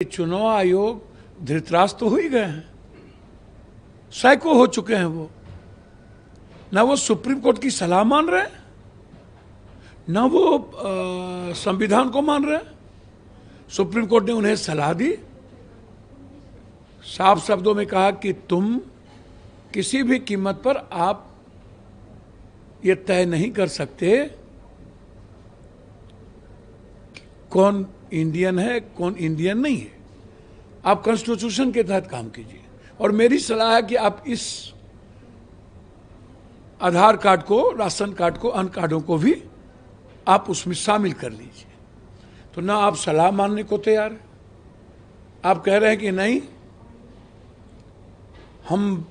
चुनाव आयोग धृतराष्ट्र तो हो ही गए हैं, सैकड़ों हो चुके हैं। वो ना वो सुप्रीम कोर्ट की सलाह मान रहे हैं, ना वो संविधान को मान रहे हैं। सुप्रीम कोर्ट ने उन्हें सलाह दी, साफ शब्दों में कहा कि तुम किसी भी कीमत पर आप ये तय नहीं कर सकते कौन इंडियन है कौन इंडियन नहीं है। आप कॉन्स्टिट्यूशन के तहत काम कीजिए। और मेरी सलाह है कि आप इस आधार कार्ड को, राशन कार्ड को, अन्य कार्डों को भी आप उसमें शामिल कर लीजिए। तो ना आप सलाह मानने को तैयार है, आप कह रहे हैं कि नहीं, हम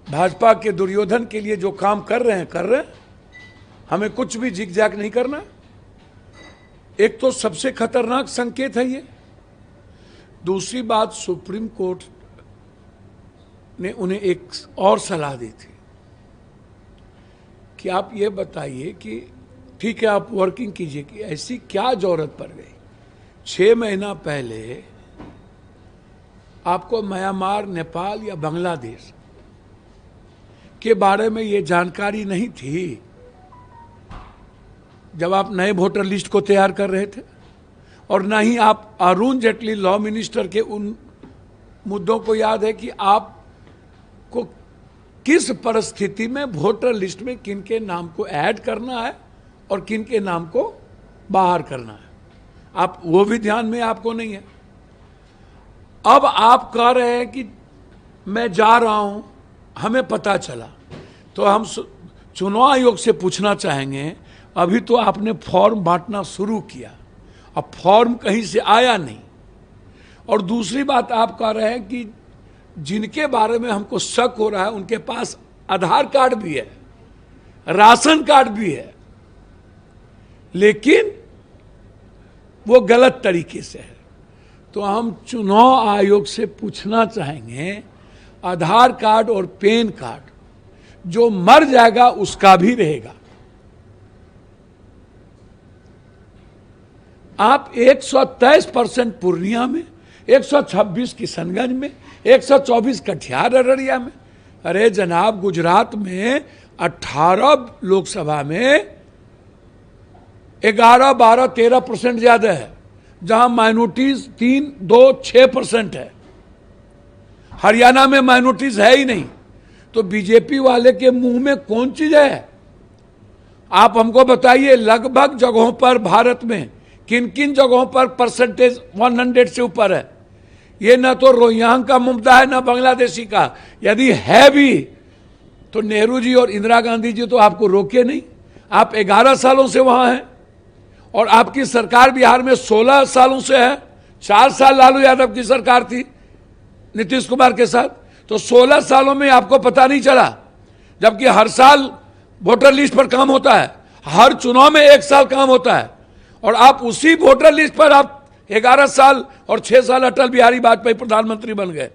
भाजपा के दुर्योधन के लिए जो काम कर रहे हैं, हमें कुछ भी जिग जैग नहीं करना। एक तो सबसे खतरनाक संकेत है ये। दूसरी बात, सुप्रीम कोर्ट ने उन्हें एक और सलाह दी थी कि आप ये बताइए कि ठीक है आप वर्किंग कीजिए कि ऐसी क्या जरूरत पड़ गई। 6 महीना पहले आपको म्यांमार, नेपाल या बांग्लादेश के बारे में ये जानकारी नहीं थी जब आप नए वोटर लिस्ट को तैयार कर रहे थे, और ना ही आप अरुण जेटली लॉ मिनिस्टर के उन मुद्दों को याद है कि आपको किस परिस्थिति में वोटर लिस्ट में किन के नाम को ऐड करना है और किन के नाम को बाहर करना है। आप वो भी ध्यान में आपको नहीं है। अब आप कह रहे हैं कि मैं जा रहा हूं, हमें पता चला। तो हम चुनाव आयोग से पूछना चाहेंगे, अभी तो आपने फॉर्म बांटना शुरू किया, अब फॉर्म कहीं से आया नहीं। और दूसरी बात, आप कह रहे हैं कि जिनके बारे में हमको शक हो रहा है उनके पास आधार कार्ड भी है, राशन कार्ड भी है, लेकिन वो गलत तरीके से है। तो हम चुनाव आयोग से पूछना चाहेंगे, आधार कार्ड और पैन कार्ड जो मर जाएगा उसका भी रहेगा। आप 123% पूर्णिया में, 126 किशनगंज में, 124 कटिहार अररिया में। अरे जनाब, गुजरात में 18 लोकसभा में 11, 12, 13% ज्यादा है, जहां माइनॉरिटीज 3, 2, 6% है। हरियाणा में माइनॉरिटीज है ही नहीं। तो बीजेपी वाले के मुंह में कौन चीज है? आप हमको बताइए, लगभग जगहों पर भारत में किन किन जगहों पर परसेंटेज 100 से ऊपर है। ये ना तो रोहिंग्या का मुद्दा है ना बांग्लादेशी का। यदि है भी तो नेहरू जी और इंदिरा गांधी जी तो आपको रोके नहीं। आप 11 सालों से वहां हैं और आपकी सरकार बिहार में 16 सालों से है। 4 साल लालू यादव की सरकार थी नीतीश कुमार के साथ। तो 16 सालों में आपको पता नहीं चला, जबकि हर साल वोटर लिस्ट पर काम होता है, हर चुनाव में 1 साल काम होता है। और आप उसी वोटर लिस्ट पर आप 11 साल और 6 साल अटल बिहारी वाजपेयी प्रधानमंत्री बन गए।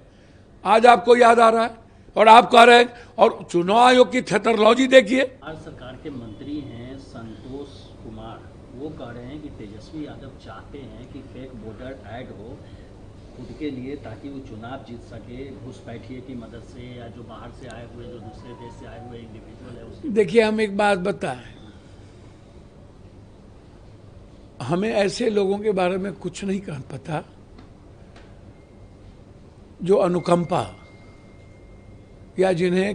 आज आपको याद आ रहा है और आप कह रहे हैं। और चुनाव आयोग की थेटरोलॉजी देखिए। सरकार के मंत्री हैं संतोष कुमार, वो कह रहे हैं कि तेजस्वी यादव चाहते हैं कि फेक वोटर ऐड हो खुद के लिए, ताकि वो चुनाव जीत सके घुसपैठिए की मदद से, या जो बाहर से आए हुए, जो दूसरे देश से आए हुए इंडिविजुअल है उसकी। देखिए, हम एक बात बताएं, हमें ऐसे लोगों के बारे में कुछ नहीं कह पता जो अनुकंपा या जिन्हें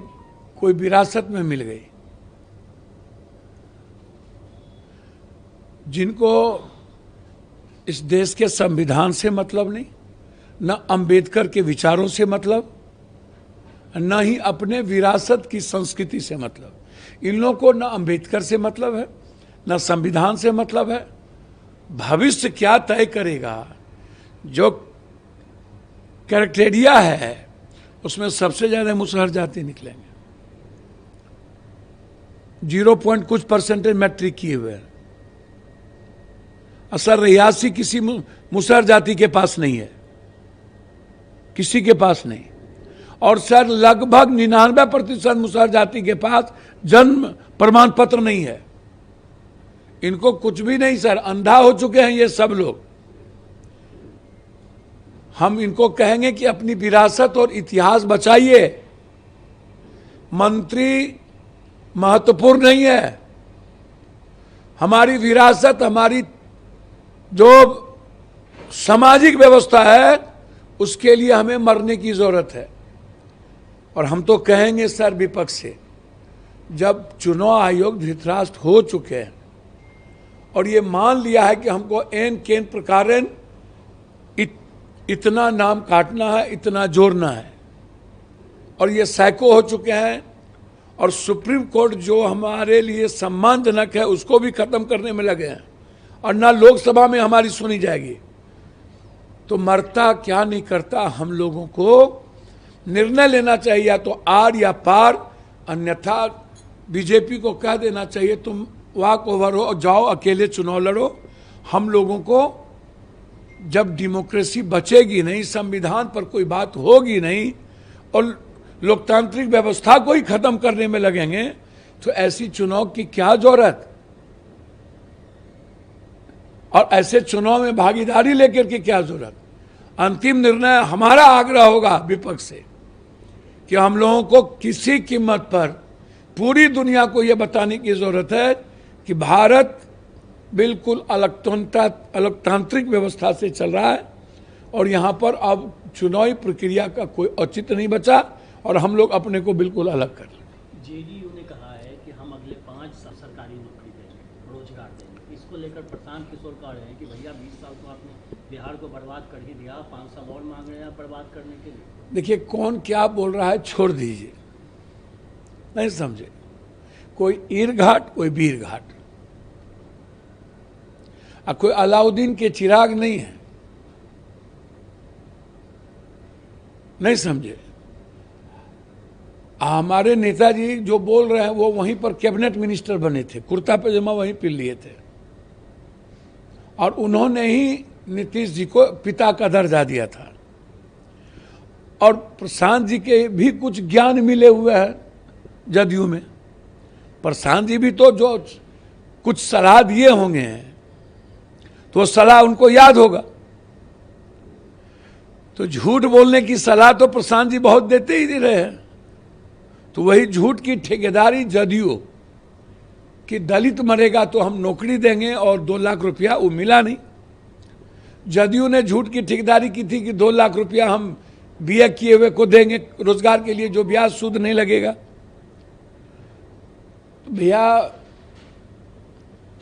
कोई विरासत में मिल गई, जिनको इस देश के संविधान से मतलब नहीं, न अंबेडकर के विचारों से मतलब, न ही अपने विरासत की संस्कृति से मतलब। इन लोगों को न अंबेडकर से मतलब है, न संविधान से मतलब है। भविष्य क्या तय करेगा, जो क्राइटेरिया है उसमें सबसे ज्यादा मुसहर जाति निकलेंगे। 0 कुछ परसेंटेज मैट्रिक किए हुए हैं। असर रियासी किसी मुसहर जाति के पास नहीं है, किसी के पास नहीं। और सर लगभग 99% मुसहर जाति के पास जन्म प्रमाण पत्र नहीं है। इनको कुछ भी नहीं सर, अंधा हो चुके हैं ये सब लोग। हम इनको कहेंगे कि अपनी विरासत और इतिहास बचाइए। मंत्री महत्वपूर्ण नहीं है, हमारी विरासत, हमारी जो सामाजिक व्यवस्था है उसके लिए हमें मरने की जरूरत है। और हम तो कहेंगे सर विपक्ष से, जब चुनाव आयोग धृतराष्ट्र हो चुके हैं और ये मान लिया है कि हमको एन केन प्रकारन इतना नाम काटना है, इतना जोड़ना है, और ये सैकड़ों हो चुके हैं, और सुप्रीम कोर्ट जो हमारे लिए सम्मानजनक है उसको भी खत्म करने में लगे हैं, और ना लोकसभा में हमारी सुनी जाएगी, तो मरता क्या नहीं करता। हम लोगों को निर्णय लेना चाहिए, या तो आर या पार, अन्यथा बीजेपी को कह देना चाहिए तुम वॉक ओवर हो और जाओ अकेले चुनाव लड़ो। हम लोगों को जब डेमोक्रेसी बचेगी नहीं, संविधान पर कोई बात होगी नहीं, और लोकतांत्रिक व्यवस्था को ही खत्म करने में लगेंगे, तो ऐसी चुनाव की क्या जरूरत, और ऐसे चुनाव में भागीदारी लेकर के क्या जरूरत। अंतिम निर्णय हमारा आग्रह होगा विपक्ष से कि हम लोगों को किसी कीमत पर पूरी दुनिया को यह बताने की जरूरत है कि भारत बिल्कुल अलगतांत्रिक व्यवस्था से चल रहा है, और यहाँ पर अब चुनावी प्रक्रिया का कोई औचित्य नहीं बचा, और हम लोग अपने को बिल्कुल अलग कर लें। जेडीयू ने कहा है कि हम अगले 5 साल सरकारी नौकरी देंगे, रोजगार देंगे। इसको लेकर प्रशांत किशोर कह रहे हैं कि भैया 20 साल तो आपने बिहार को बर्बाद कर ही दिया, 5 साल और मांग रहे हैं बर्बाद करने के लिए। देखिए कौन क्या बोल रहा है छोड़ दीजिए, नहीं समझे। कोई ईर घाट, कोई वीर घाट, और कोई अलाउद्दीन के चिराग नहीं है, नहीं समझे। हमारे नेताजी जो बोल रहे हैं वो वहीं पर कैबिनेट मिनिस्टर बने थे, कुर्ता पैजामा वहीं पहन लिए थे, और उन्होंने ही नीतीश जी को पिता का दर्जा दिया था। और प्रशांत जी के भी कुछ ज्ञान मिले हुए हैं जदयू में। प्रशांत जी भी तो जो कुछ सलाह दिए होंगे तो सलाह उनको याद होगा। तो झूठ बोलने की सलाह तो प्रशांत जी बहुत देते ही रहे हैं, तो वही झूठ की ठेकेदारी जदयू कि दलित मरेगा तो हम नौकरी देंगे, और 2 लाख रुपया वो मिला नहीं। जदयू ने झूठ की ठेकेदारी की थी कि 2 लाख रुपया हम बीए किए हुए को देंगे रोजगार के लिए, जो ब्याज सूद नहीं लगेगा। तो भैया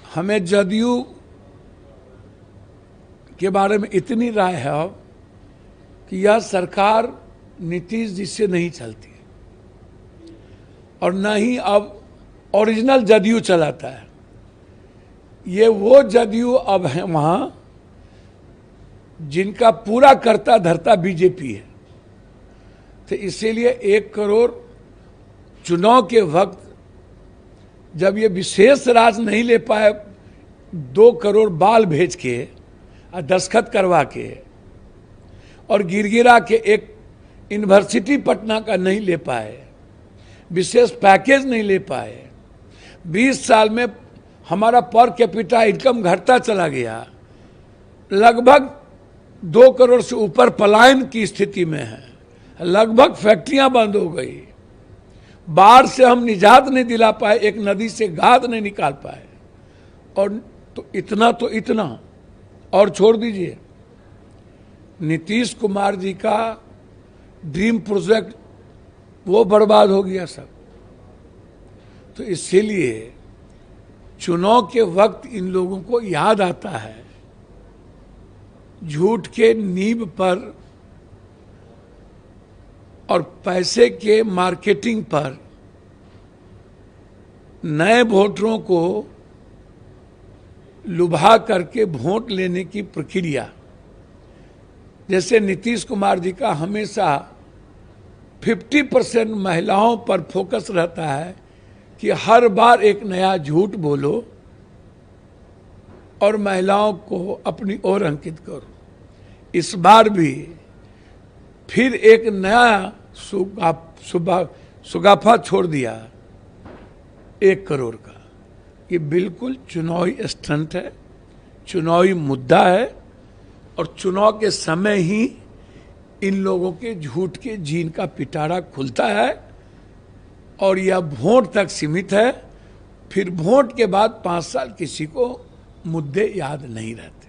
हमें जदयू के बारे में इतनी राय है अब कि यह सरकार नीतीश जी से नहीं चलती, और न ही अब ओरिजिनल जदयू चलाता है। ये वो जदयू अब है वहां जिनका पूरा करता धरता बीजेपी है। तो इसीलिए 1 करोड़ चुनाव के वक्त जब ये विशेष राज नहीं ले पाए, 2 करोड़ बाल भेज के और दस्तखत करवा के, और गिरगिरा के एक यूनिवर्सिटी पटना का नहीं ले पाए, विशेष पैकेज नहीं ले पाए, 20 साल में हमारा पर कैपिटा इनकम घटता चला गया, लगभग 2 करोड़ से ऊपर पलायन की स्थिति में है, लगभग फैक्ट्रियां बंद हो गई, बाढ़ से हम निजात नहीं दिला पाए, एक नदी से गाद नहीं निकाल पाए, और तो इतना और छोड़ दीजिए नीतीश कुमार जी का ड्रीम प्रोजेक्ट वो बर्बाद हो गया सब। तो इसीलिए चुनाव के वक्त इन लोगों को याद आता है झूठ के नींव पर और पैसे के मार्केटिंग पर नए वोटरों को लुभा करके वोट लेने की प्रक्रिया। जैसे नीतीश कुमार जी का हमेशा 50% महिलाओं पर फोकस रहता है कि हर बार एक नया झूठ बोलो और महिलाओं को अपनी ओर अंकित करो। इस बार भी फिर एक नया सुगाफा छोड़ दिया 1 करोड़ का। ये बिल्कुल चुनावी स्टंट है, चुनावी मुद्दा है, और चुनाव के समय ही इन लोगों के झूठ के जीन का पिटारा खुलता है और यह वोट तक सीमित है। फिर वोट के बाद 5 साल किसी को मुद्दे याद नहीं रहते।